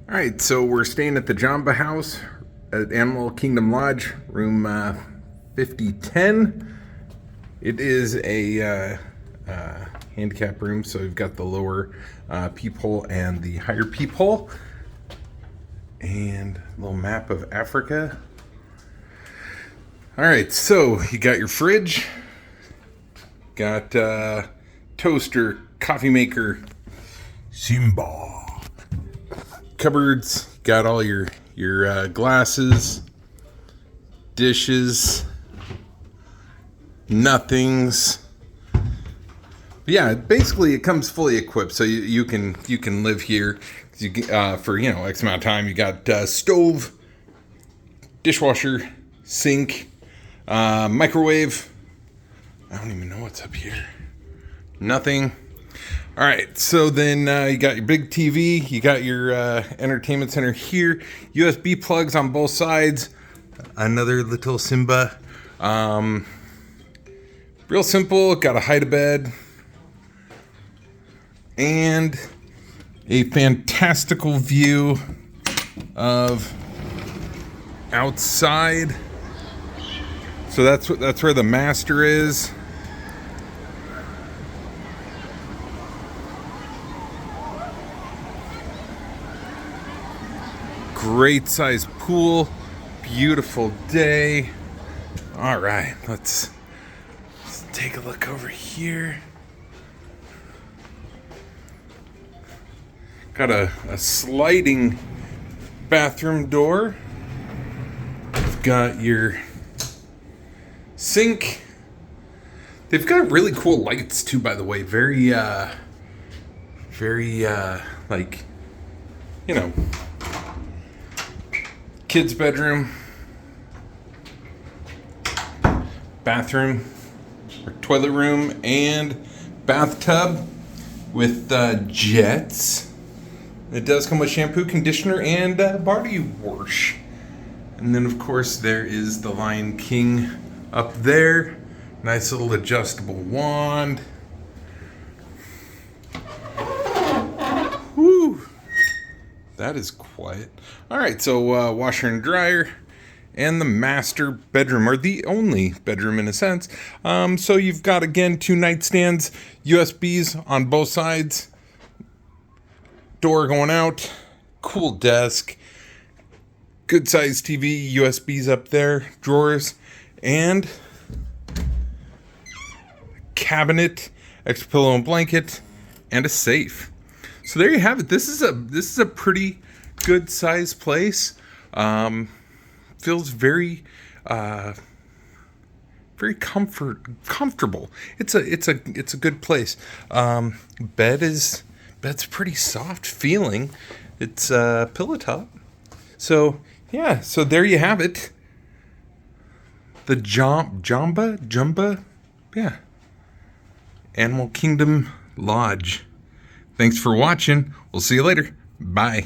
All right, so we're staying at the Jamba house at Animal Kingdom Lodge, room 5010. It is a handicap room, so we've got the lower peephole and the higher peephole. And a little map of Africa. All right, so you got your fridge, got toaster, coffee maker, Jamba. Cupboards, got all your glasses, dishes, nothings. But yeah, basically it comes fully equipped, so you can live here. For X amount of time. You got stove, dishwasher, sink, microwave. I don't even know what's up here. Nothing. All right, so then you got your big TV, you got your entertainment center here, USB plugs on both sides, another little Simba. Real simple, got a hide-a-bed, and a fantastical view of outside. So that's where the master is. Great size pool, beautiful day. All right, let's take a look over here. Got a sliding bathroom door. You've got your sink. They've got really cool lights too, by the way. Very like, kids' bedroom, bathroom, or toilet room, and bathtub with jets. It does come with shampoo, conditioner, and body wash. And then, of course, there is the Lion King up there. Nice little adjustable wand. Whew. That is quiet. All right, so washer and dryer, and the master bedroom, or the only bedroom in a sense. So you've got, again, 2 nightstands, USBs on both sides, door going out, cool desk, good sized TV, USBs up there, drawers, and cabinet, extra pillow and blanket, and a safe. So there you have it. This is a pretty good sized place. Feels very very comfortable. It's a good place. Bed's pretty soft feeling. It's pillow top. So yeah, so there you have it. The Jamba, yeah. Animal Kingdom Lodge. Thanks for watching. We'll see you later. Bye.